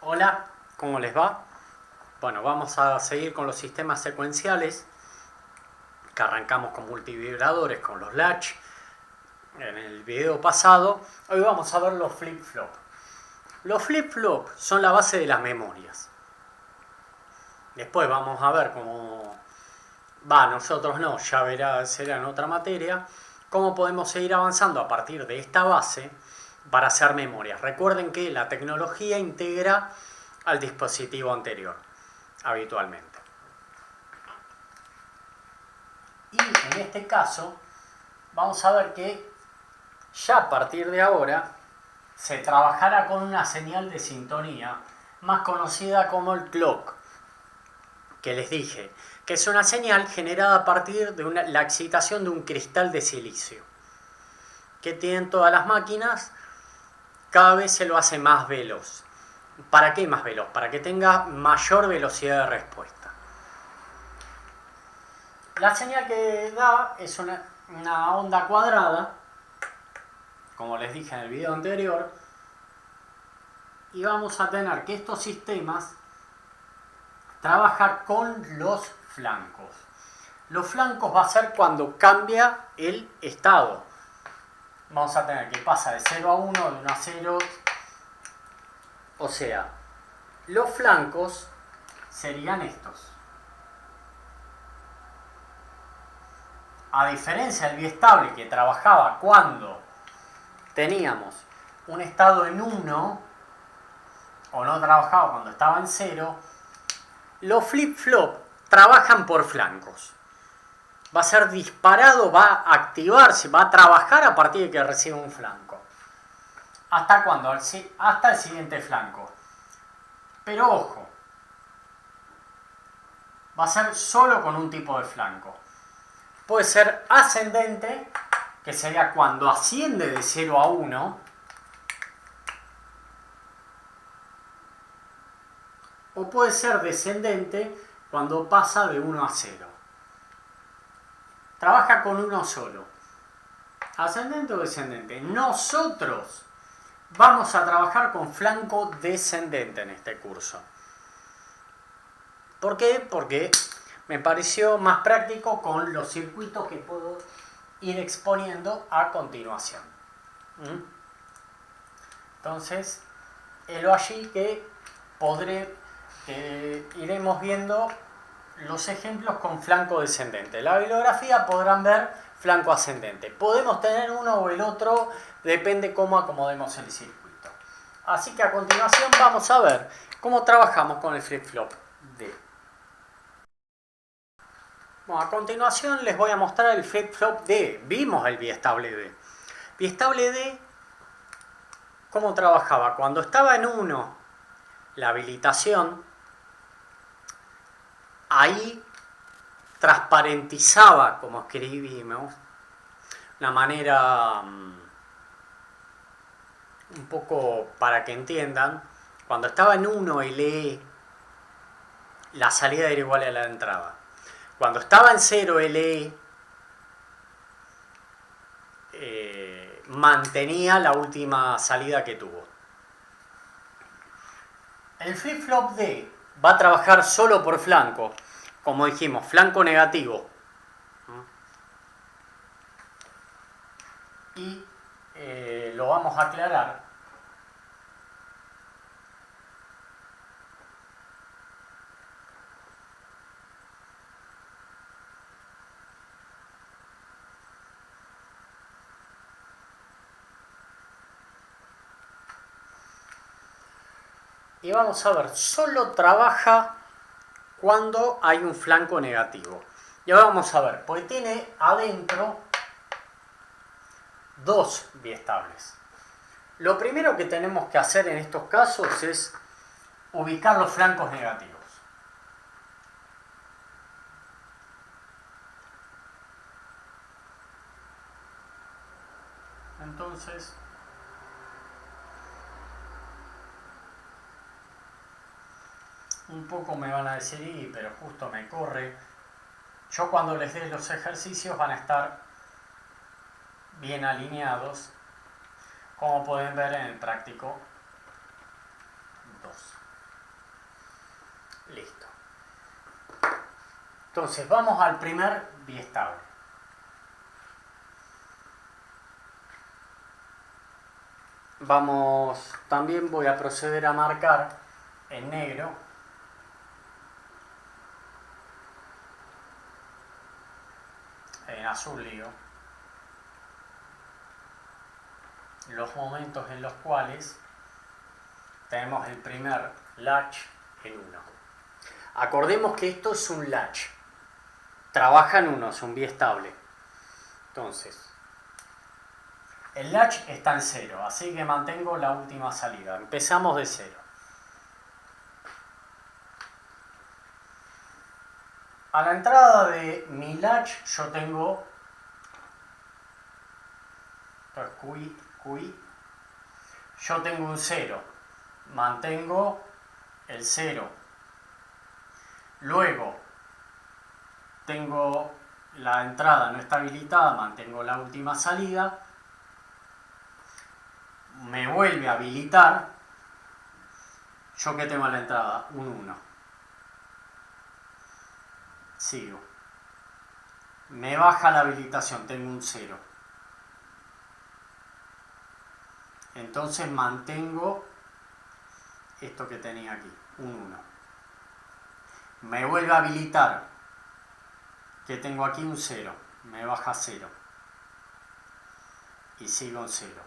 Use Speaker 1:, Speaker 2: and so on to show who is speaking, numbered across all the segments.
Speaker 1: Hola, ¿cómo les va? Bueno, vamos a seguir con los sistemas secuenciales que arrancamos con multivibradores, con los latch. En el video pasado, hoy vamos a ver los flip-flop. Los flip-flop son la base de las memorias. Después vamos a ver cómo nosotros no, ya será en otra materia, cómo podemos seguir avanzando a partir de esta base para hacer memorias. Recuerden que la tecnología integra al dispositivo anterior, habitualmente. Y en este caso, vamos a ver que ya a partir de ahora se trabajará con una señal de sintonía más conocida como el clock, que les dije, que es una señal generada a partir de la excitación de un cristal de silicio, que tienen todas las máquinas. Cada vez se lo hace más veloz. ¿Para qué más veloz? Para que tenga mayor velocidad de respuesta. La señal que da es una onda cuadrada, como les dije en el video anterior, y vamos a tener que estos sistemas trabajan con los flancos. Los flancos va a ser cuando cambia el estado. Vamos a tener que pasa de 0 a 1, de 1 a 0. O sea, los flancos serían estos. A diferencia del biestable que trabajaba cuando teníamos un estado en 1, o no trabajaba cuando estaba en 0, los flip-flop trabajan por flancos. Va a ser disparado, va a activarse, va a trabajar a partir de que reciba un flanco. ¿Hasta cuándo? Hasta el siguiente flanco. Pero ojo, va a ser solo con un tipo de flanco. Puede ser ascendente, que sería cuando asciende de 0 a 1. O puede ser descendente cuando pasa de 1 a 0. Trabaja con uno solo. Ascendente o descendente. Nosotros vamos a trabajar con flanco descendente en este curso. ¿Por qué? Porque me pareció más práctico con los circuitos que puedo ir exponiendo a continuación. Entonces, helo allí que iremos viendo los ejemplos con flanco descendente. En la bibliografía podrán ver flanco ascendente. Podemos tener uno o el otro, depende cómo acomodemos el circuito. Así que a continuación vamos a ver cómo trabajamos con el flip-flop D. Bueno, a continuación les voy a mostrar el flip-flop D. Vimos el biestable D. Biestable D, ¿cómo trabajaba? Cuando estaba en 1 la habilitación, ahí transparentizaba, como escribimos, una manera un poco para que entiendan. Cuando estaba en 1 el E, la salida era igual a la entrada. Cuando estaba en 0 el E, mantenía la última salida que tuvo. El flip-flop D va a trabajar solo por flanco, como dijimos, flanco negativo. Y lo vamos a aclarar. Y vamos a ver, solo trabaja cuando hay un flanco negativo. Y ahora vamos a ver, pues tiene adentro dos biestables. Lo primero que tenemos que hacer en estos casos es ubicar los flancos negativos. Entonces, un poco me van a decir, pero justo me corre. Yo cuando les dé los ejercicios van a estar bien alineados, como pueden ver en el práctico 2. Listo. Entonces vamos al primer biestable. También voy a proceder a marcar en negro en azul digo, los momentos en los cuales tenemos el primer latch en 1. Acordemos que esto es un latch, trabaja en 1, es un biestable. Entonces, el latch está en 0, así que mantengo la última salida. Empezamos de 0. A la entrada de mi latch yo tengo QI, yo tengo un 0, mantengo el 0. Luego tengo la entrada no está habilitada, mantengo la última salida, me vuelve a habilitar, yo que tengo a la entrada un 1, sigo, me baja la habilitación, tengo un 0, entonces mantengo esto que tenía aquí, un 1, me vuelve a habilitar, que tengo aquí un 0, me baja 0 y sigo en 0.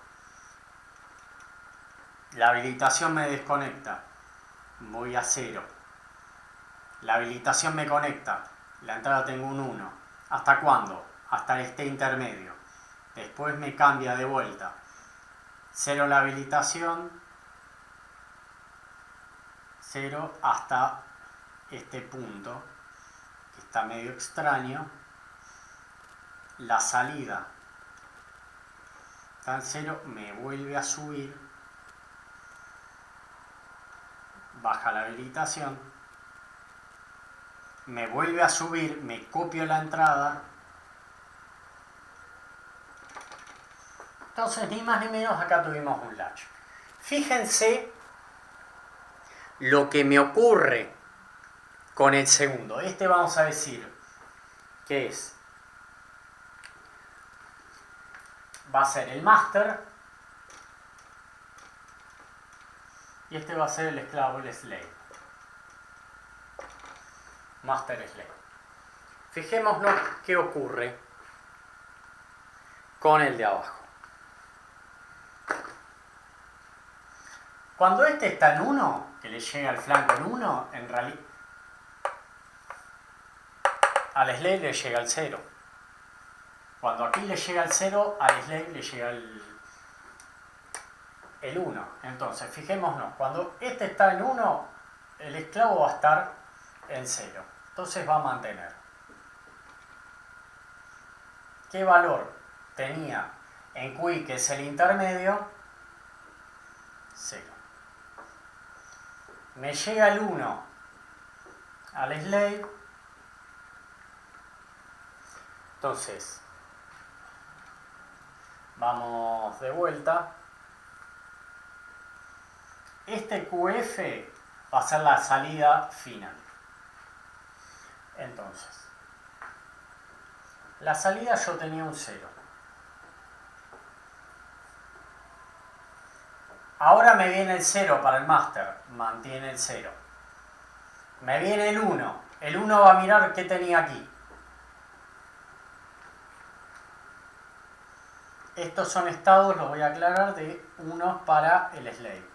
Speaker 1: La habilitación me desconecta, voy a 0. La habilitación me conecta, la entrada tengo un 1. ¿Hasta cuándo? Hasta este intermedio. Después me cambia de vuelta. 0 la habilitación, 0 hasta este punto, que está medio extraño. La salida está en 0, me vuelve a subir, baja la habilitación, me vuelve a subir, me copio la entrada. Entonces, ni más ni menos, acá tuvimos un latch. Fíjense lo que me ocurre con el segundo. Este vamos a decir que va a ser el master y este va a ser el esclavo, el slave. Master slave. Fijémonos qué ocurre con el de abajo. Cuando este está en 1, que le llega al flanco en 1, en realidad al slave le llega al 0. Cuando aquí le llega el 0, al slave le llega el 1. Entonces, fijémonos, cuando este está en 1, el esclavo va a estar en 0. Entonces va a mantener. ¿Qué valor tenía en QI, que es el intermedio? 0. Me llega el 1 al slave. Entonces, vamos de vuelta. Este QF va a ser la salida final. Entonces, la salida yo tenía un 0. Ahora me viene el 0 para el máster, mantiene el 0. Me viene el 1. El 1 va a mirar qué tenía aquí. Estos son estados, los voy a aclarar, de 1 para el slave.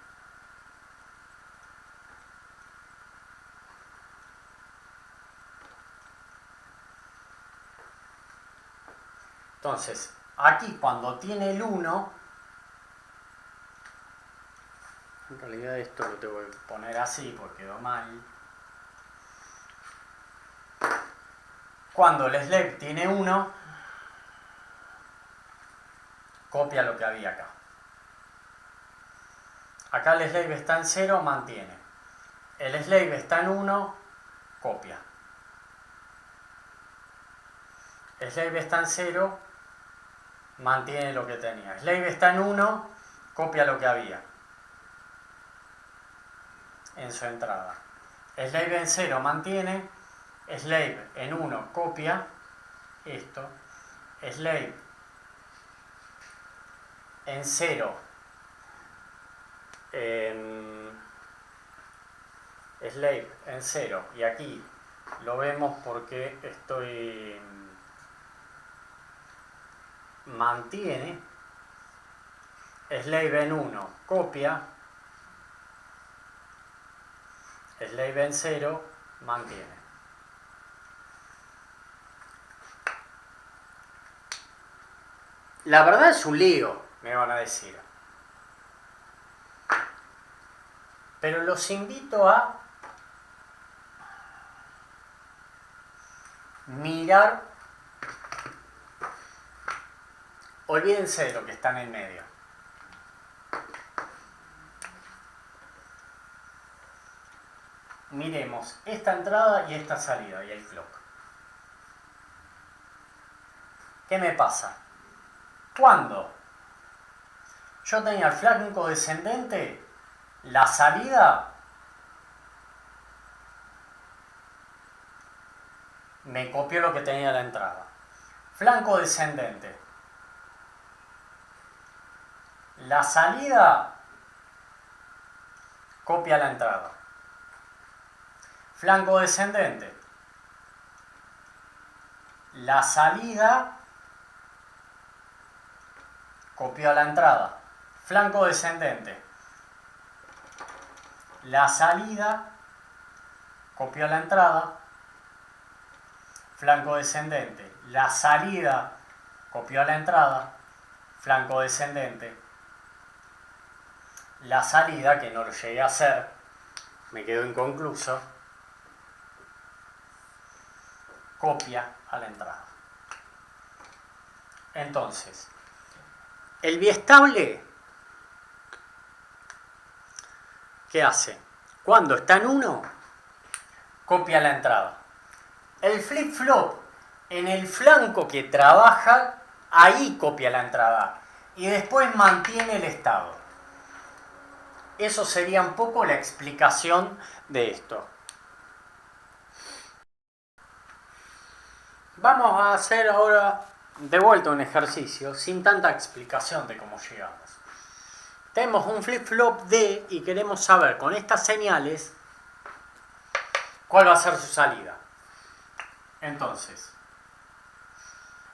Speaker 1: Entonces, aquí cuando tiene el 1, en realidad esto lo tengo que poner así porque quedó mal. Cuando el slave tiene 1, copia lo que había acá. Acá el slave está en 0, mantiene. El slave está en 1, copia. El slave está en 0, mantiene lo que tenía. El slave está en 1, copia lo que había en su entrada. slave en 0 mantiene, slave en 1 copia esto, slave en 0 slave en 0, y aquí lo vemos porque estoy mantiene, slave en 1 copia, slave en 0 mantiene. La verdad es un lío, me van a decir. Pero los invito a mirar, olvídense de lo que está en el medio. Miremos esta entrada y esta salida y el clock. ¿Qué me pasa? Cuando yo tenía el flanco descendente, la salida me copió lo que tenía la entrada. Flanco descendente. La salida copia la entrada. Flanco descendente. La salida copió la entrada. Flanco descendente. La salida copió la entrada. Flanco descendente. La salida copió la entrada. Flanco descendente. La salida, que no lo llegué a hacer, me quedó inconcluso, copia a la entrada. Entonces, el biestable, ¿qué hace? Cuando está en 1, copia la entrada. El flip-flop, en el flanco que trabaja, ahí copia la entrada y después mantiene el estado. Eso sería un poco la explicación de esto. Vamos a hacer ahora de vuelta un ejercicio sin tanta explicación de cómo llegamos. Tenemos un flip-flop D y queremos saber con estas señales cuál va a ser su salida. Entonces,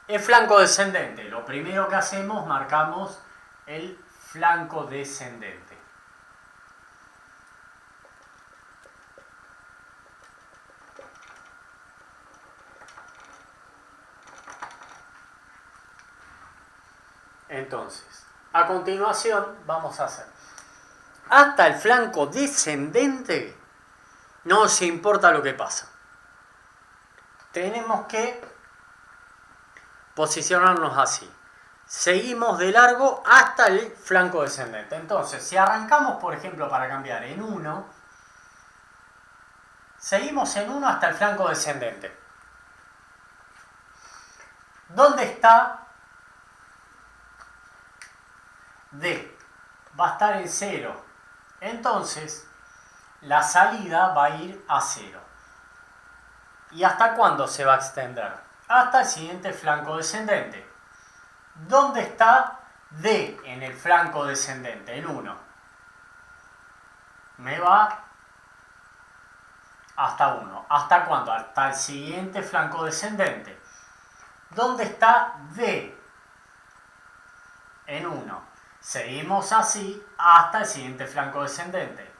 Speaker 1: el flanco descendente. Lo primero que hacemos, marcamos el flanco descendente. Entonces, a continuación vamos a hacer hasta el flanco descendente, no se importa lo que pasa. Tenemos que posicionarnos así. Seguimos de largo hasta el flanco descendente. Entonces, si arrancamos, por ejemplo, para cambiar en 1, seguimos en 1 hasta el flanco descendente. ¿Dónde está D? Va a estar en 0. Entonces, la salida va a ir a 0. ¿Y hasta cuándo se va a extender? Hasta el siguiente flanco descendente. ¿Dónde está D en el flanco descendente? El 1. Me va hasta 1. ¿Hasta cuándo? Hasta el siguiente flanco descendente. ¿Dónde está D? En 1. Seguimos así hasta el siguiente flanco descendente.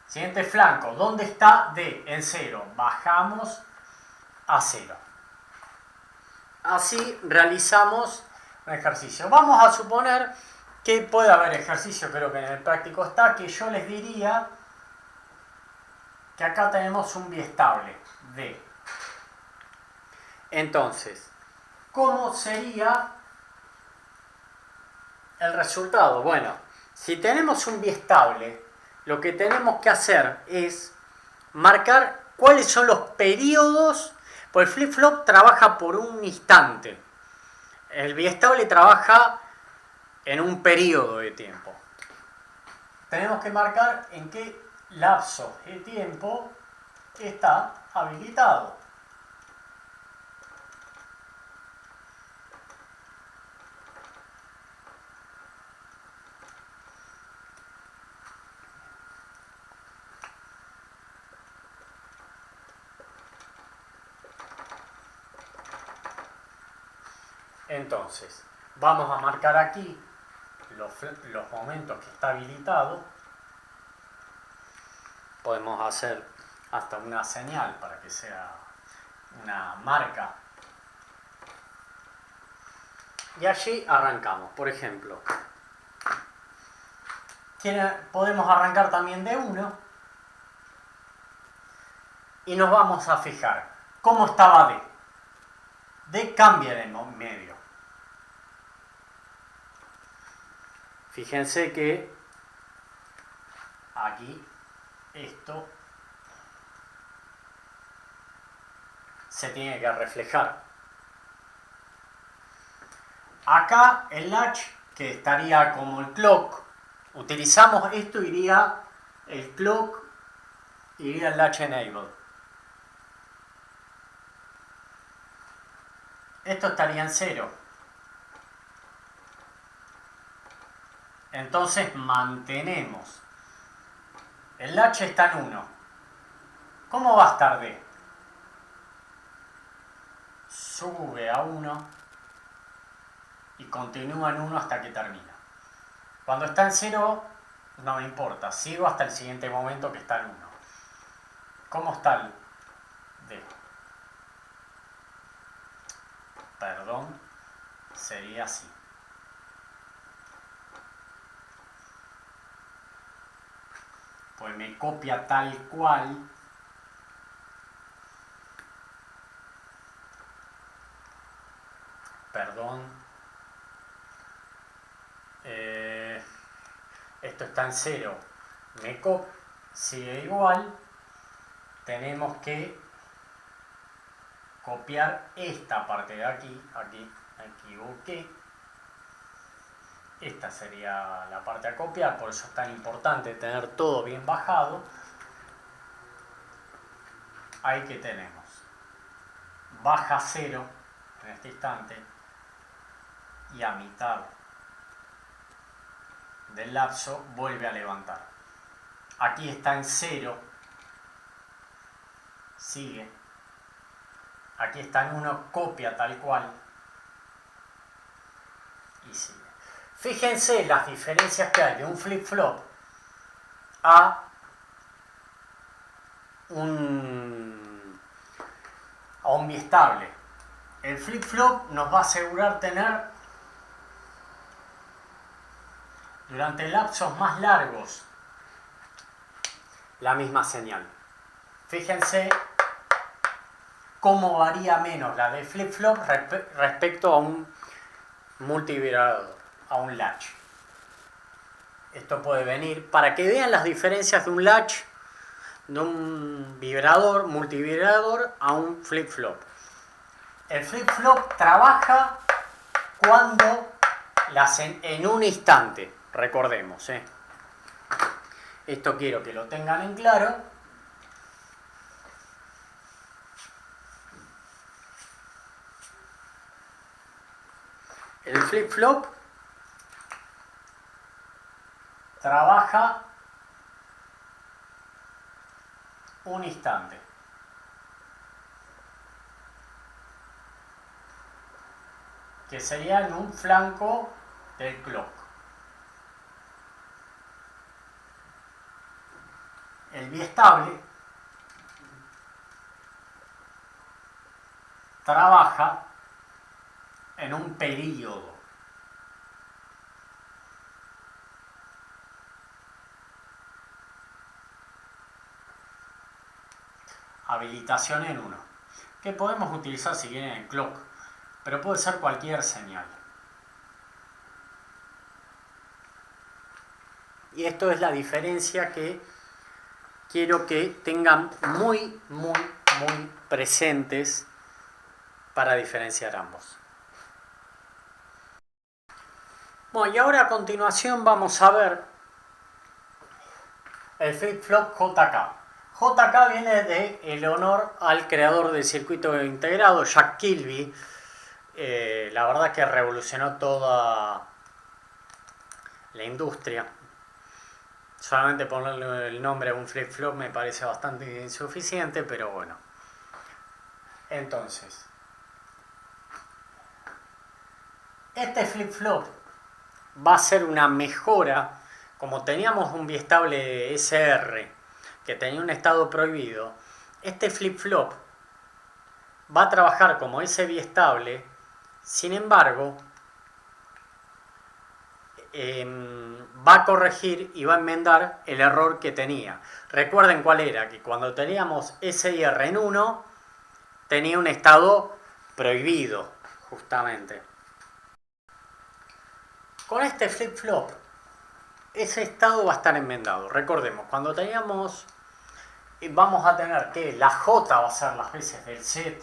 Speaker 1: Siguiente flanco, ¿dónde está D? En 0. Bajamos a 0. Así realizamos un ejercicio. Vamos a suponer que puede haber ejercicio, creo que en el práctico está, que yo les diría que acá tenemos un biestable D. Entonces, ¿cómo sería el resultado? Bueno, si tenemos un biestable, lo que tenemos que hacer es marcar cuáles son los periodos, pues el flip-flop trabaja por un instante. El biestable trabaja en un periodo de tiempo. Tenemos que marcar en qué lapso de tiempo está habilitado. Entonces, vamos a marcar aquí los momentos que está habilitado. Podemos hacer hasta una señal para que sea una marca. Y allí arrancamos. Por ejemplo, podemos arrancar también de 1 y nos vamos a fijar cómo estaba D. D cambia de medio. Fíjense que aquí esto se tiene que reflejar. Acá el latch, que estaría como el clock, utilizamos esto, iría el clock, iría el latch enable. Esto estaría en 0. Entonces mantenemos. El latch está en 1. ¿Cómo va a estar D? Sube a 1 y continúa en 1 hasta que termina. Cuando está en 0 no me importa, sigo hasta el siguiente momento que está en 1. ¿Cómo está el D? Perdón, sería así. Pues me copia tal cual. Perdón. Esto está en 0. Sigue igual. Tenemos que copiar esta parte de aquí. Aquí me equivoqué. Esta sería la parte a copiar, por eso es tan importante tener todo bien bajado. Ahí que tenemos. Baja 0 en este instante y a mitad del lapso vuelve a levantar. Aquí está en 0. Sigue. Aquí está en 1, copia tal cual y sigue. Fíjense las diferencias que hay de un flip-flop a un biestable. El flip-flop nos va a asegurar tener durante lapsos más largos la misma señal. Fíjense cómo varía menos la de flip-flop respecto a un multivibrador, a un latch. Esto puede venir para que vean las diferencias de un latch, de un vibrador, multivibrador a un flip-flop. El flip-flop trabaja cuando en un instante, recordemos. Esto quiero que lo tengan en claro. El flip-flop trabaja un instante. Que sería en un flanco del clock. El biestable trabaja en un período. Habilitación en 1. Que podemos utilizar si quieren en clock, pero puede ser cualquier señal. Y esto es la diferencia que quiero que tengan muy presentes para diferenciar ambos. Bueno, y ahora a continuación vamos a ver el flip-flop JK. JK viene de el honor al creador del circuito integrado, Jack Kilby. La verdad que revolucionó toda la industria. Solamente ponerle el nombre a un flip-flop me parece bastante insuficiente, pero bueno. Entonces, este flip-flop va a ser una mejora. Como teníamos un biestable SR que tenía un estado prohibido, este flip-flop va a trabajar como ese biestable. Sin embargo, va a corregir y va a enmendar el error que tenía. Recuerden cuál era, que cuando teníamos SIR en 1 tenía un estado prohibido, justamente. Con este flip-flop ese estado va a estar enmendado. Recordemos, cuando teníamos, vamos a tener que la J va a ser las veces del set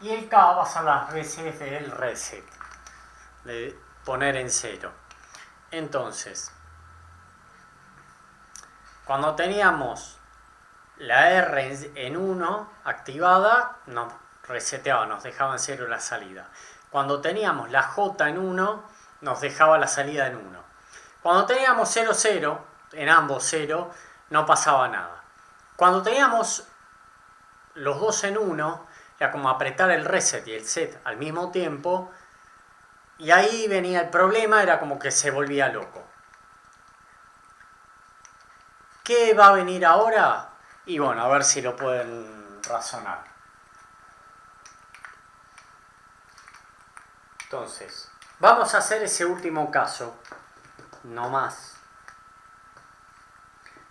Speaker 1: y el K va a ser las veces del reset, de poner en 0. Entonces, cuando teníamos la R en 1 activada, nos reseteaba, nos dejaba en 0 la salida. Cuando teníamos la J en 1, nos dejaba la salida en 1. Cuando teníamos 0, 0, en ambos 0, no pasaba nada. Cuando teníamos los dos en 1, era como apretar el reset y el set al mismo tiempo, y ahí venía el problema, era como que se volvía loco. ¿Qué va a venir ahora? Y bueno, a ver si lo pueden razonar. Entonces, vamos a hacer ese último caso. No más.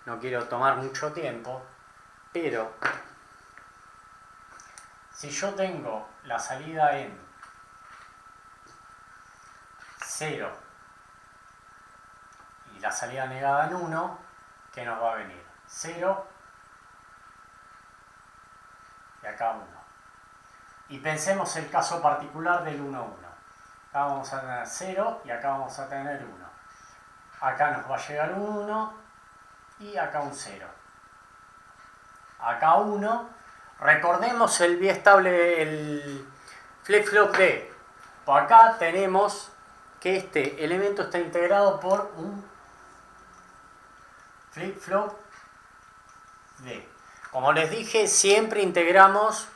Speaker 1: No quiero tomar mucho tiempo, pero si yo tengo la salida en 0 y la salida negada en 1, ¿qué nos va a venir? 0 y acá 1. Y pensemos el caso particular del 1, 1. Acá vamos a tener 0 y acá vamos a tener 1. Acá nos va a llegar un 1 y acá un 0. Acá 1. Recordemos el biestable, el flip-flop D. Por acá tenemos que este elemento está integrado por un flip-flop D. Como les dije, siempre integramos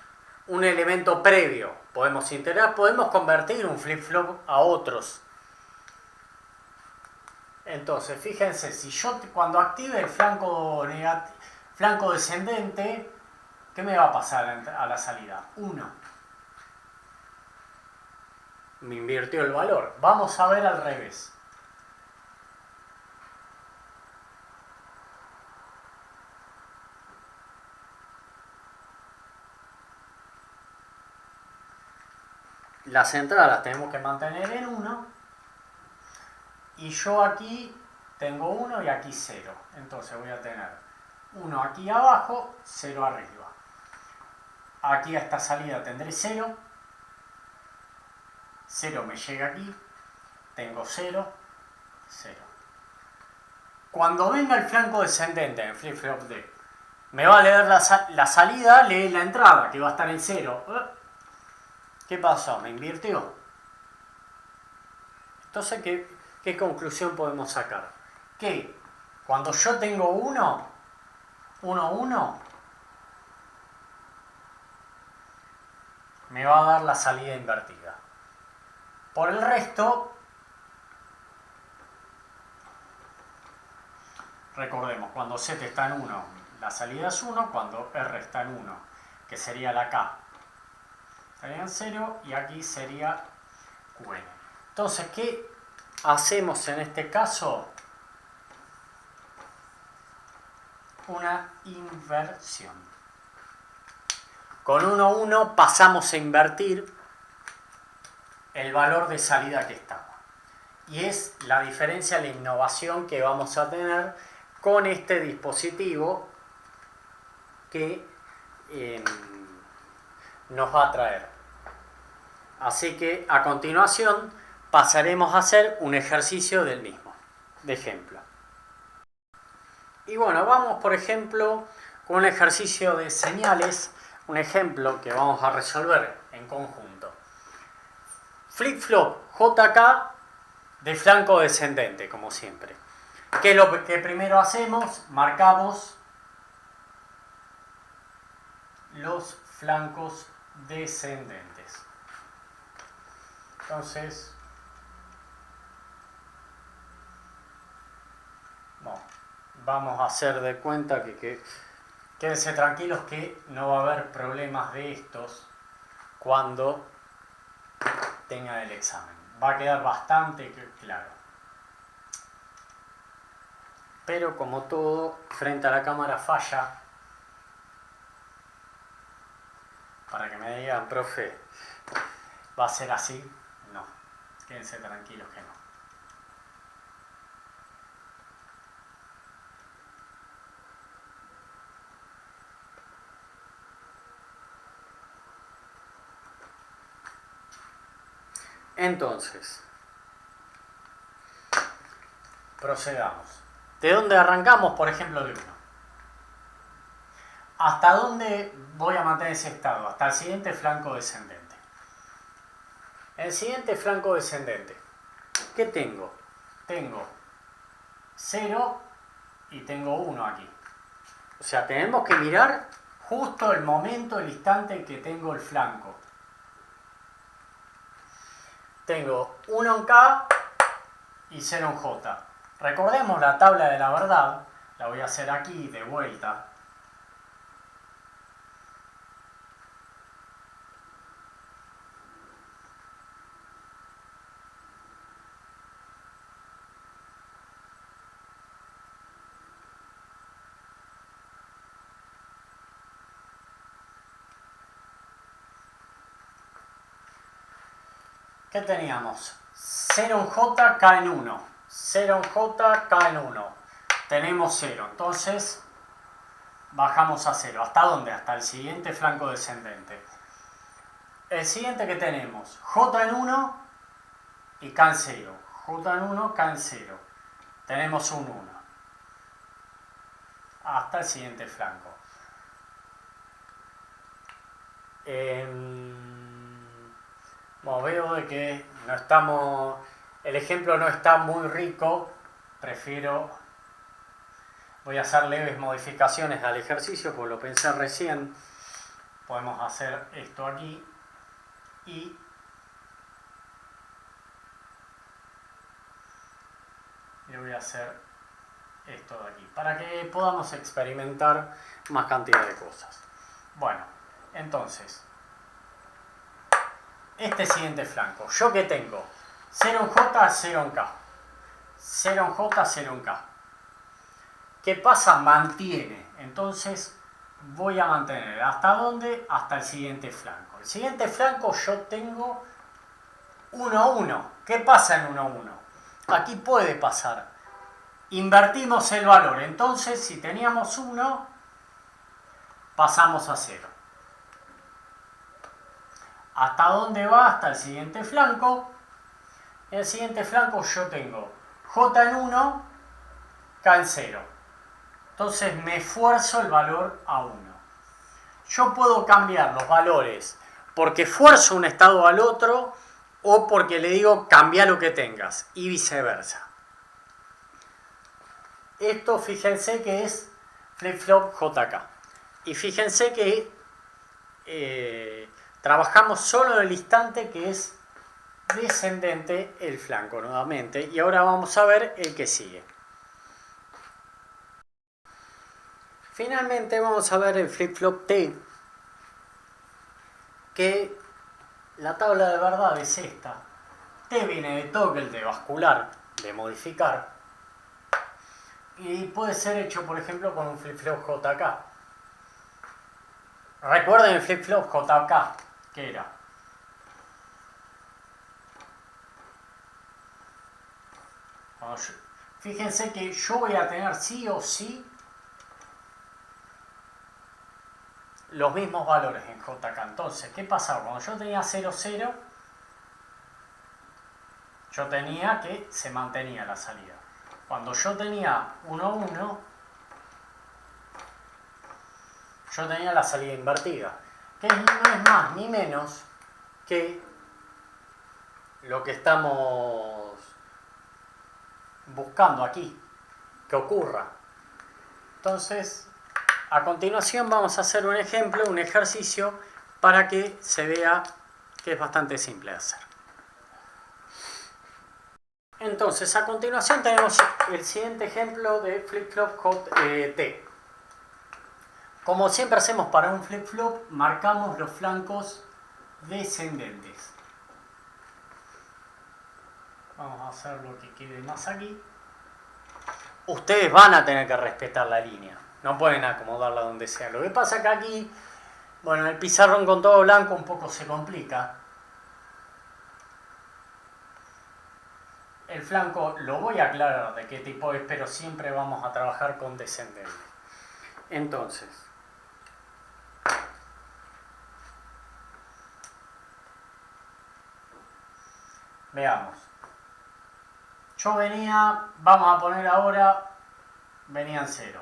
Speaker 1: un elemento previo. Podemos integrar, podemos convertir un flip-flop a otros. Entonces, fíjense, si yo cuando active el flanco descendente, ¿qué me va a pasar a la salida? 1. Me invirtió el valor. Vamos a ver al revés. Las entradas las tenemos que mantener en 1. Y yo aquí tengo 1 y aquí 0. Entonces voy a tener 1 aquí abajo, 0 arriba. Aquí a esta salida tendré 0. 0 me llega aquí. Tengo 0, 0. Cuando venga el flanco descendente en flip-flop D, me va a leer la salida, lee la entrada, que va a estar en 0. ¿Qué pasó? ¿Me invirtió? Entonces, ¿qué conclusión podemos sacar? Que cuando yo tengo 1, 1, 1, me va a dar la salida invertida. Por el resto, recordemos, cuando Z está en 1, la salida es 1, cuando R está en 1, que sería la K, estaría en 0 y aquí sería QN. Entonces, ¿qué hacemos en este caso? Una inversión. Con 1, 1 pasamos a invertir el valor de salida que estaba. Y es la diferencia, la innovación que vamos a tener con este dispositivo que nos va a traer. Así que a continuación pasaremos a hacer un ejercicio del mismo, de ejemplo. Y bueno, vamos por ejemplo un ejercicio de señales, un ejemplo que vamos a resolver en conjunto. Flip-flop JK de flanco descendente, como siempre. ¿Qué es lo que primero hacemos? Marcamos los flancos descendentes. Entonces, bueno, vamos a hacer de cuenta que quédense tranquilos que no va a haber problemas de estos cuando tengan el examen. Va a quedar bastante claro. Pero como todo, frente a la cámara falla. Para que me digan, profe, ¿va a ser así? No. Quédense tranquilos que no. Entonces, procedamos. ¿De dónde arrancamos? Por ejemplo, de 1. ¿Hasta dónde voy a mantener ese estado? Hasta el siguiente flanco descendente. El siguiente flanco descendente. ¿Qué tengo? Tengo 0 y tengo 1 aquí. O sea, tenemos que mirar justo el momento, el instante que tengo el flanco. Tengo 1 en K y 0 en J. Recordemos la tabla de la verdad. La voy a hacer aquí de vuelta. ¿Qué teníamos? 0 en J, K en 1. 0 en J, K en 1. Tenemos 0. Entonces, bajamos a 0. ¿Hasta dónde? Hasta el siguiente flanco descendente. El siguiente que tenemos, J en 1 y K en 0. J en 1, K en 0. Tenemos un 1. Hasta el siguiente flanco. Bueno, veo de que no estamos, el ejemplo no está muy rico, voy a hacer leves modificaciones al ejercicio, porque lo pensé recién. Podemos hacer esto aquí y le voy a hacer esto de aquí, para que podamos experimentar más cantidad de cosas. Bueno, entonces, este siguiente flanco, ¿yo qué tengo? 0 en J, 0 en K. 0 en J, 0 en K. ¿Qué pasa? Mantiene. Entonces voy a mantener. ¿Hasta dónde? Hasta el siguiente flanco. El siguiente flanco yo tengo 1, 1. ¿Qué pasa en 1, 1? Aquí puede pasar. Invertimos el valor. Entonces, si teníamos 1, pasamos a 0. ¿Hasta dónde va? Hasta el siguiente flanco. En el siguiente flanco yo tengo J en 1, K en 0. Entonces me esfuerzo el valor a 1. Yo puedo cambiar los valores porque fuerzo un estado al otro o porque le digo cambia lo que tengas y viceversa. Esto fíjense que es flip-flop JK. Y fíjense que trabajamos solo en el instante que es descendente el flanco nuevamente. Y ahora vamos a ver el que sigue. Finalmente vamos a ver el flip-flop T, que la tabla de verdad es esta. T viene de toggle, de bascular, de modificar. Y puede ser hecho, por ejemplo, con un flip-flop JK. Recuerden el flip-flop JK, ¿qué era? Fíjense que yo voy a tener sí o sí los mismos valores en JK. Entonces, ¿qué pasaba? Cuando yo tenía 0, 0, yo tenía que se mantenía la salida. Cuando yo tenía 1, 1, yo tenía la salida invertida, que no es más ni menos que lo que estamos buscando aquí, que ocurra. Entonces, a continuación vamos a hacer un ejemplo, un ejercicio, para que se vea que es bastante simple de hacer. Entonces, a continuación tenemos el siguiente ejemplo de flip-flop T. Como siempre hacemos para un flip-flop, marcamos los flancos descendentes. Vamos a hacer lo que quede más aquí. Ustedes van a tener que respetar la línea. No pueden acomodarla donde sea. Lo que pasa es que aquí, bueno, el pizarrón con todo blanco un poco se complica. El flanco lo voy a aclarar de qué tipo es, pero siempre vamos a trabajar con descendente. Entonces, veamos. Yo venía, vamos a poner ahora, venía en 0.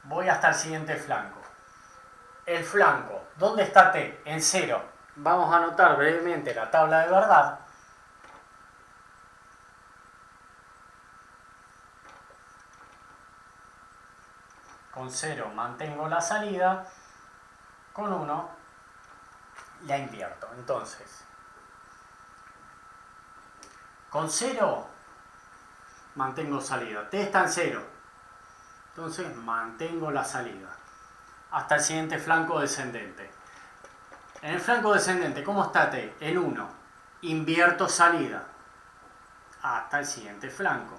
Speaker 1: Voy hasta el siguiente flanco. El flanco, ¿dónde está T? En 0. Vamos a anotar brevemente la tabla de verdad. Con 0 mantengo la salida, con 1 la invierto. Entonces, con 0 mantengo salida. T está en 0. Entonces mantengo la salida hasta el siguiente flanco descendente. En el flanco descendente, ¿cómo está T? En 1. Invierto salida hasta el siguiente flanco.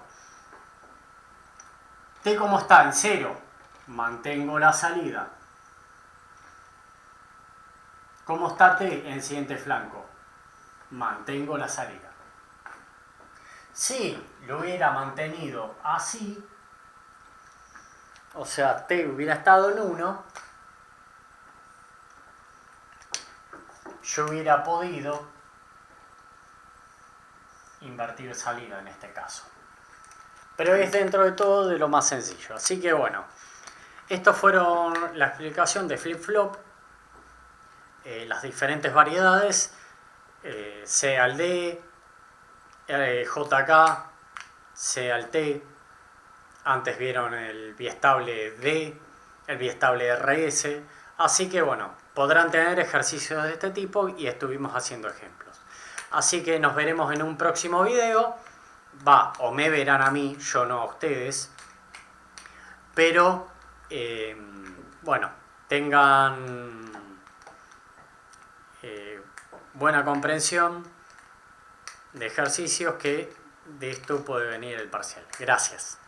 Speaker 1: T, ¿cómo está? En 0. Mantengo la salida. ¿Cómo está T en el siguiente flanco? Mantengo la salida. Si lo hubiera mantenido así, o sea, T hubiera estado en 1, yo hubiera podido invertir salida en este caso. Pero es dentro de todo de lo más sencillo. Así que bueno, estos fueron la explicación de flip-flop, las diferentes variedades, C al D, JK, C al T. Antes vieron el biestable D, el biestable RS. Así que bueno, podrán tener ejercicios de este tipo y estuvimos haciendo ejemplos. Así que nos veremos en un próximo video. O me verán a mí, yo no a ustedes. Pero, bueno, tengan buena comprensión de ejercicios, que de esto puede venir el parcial. Gracias.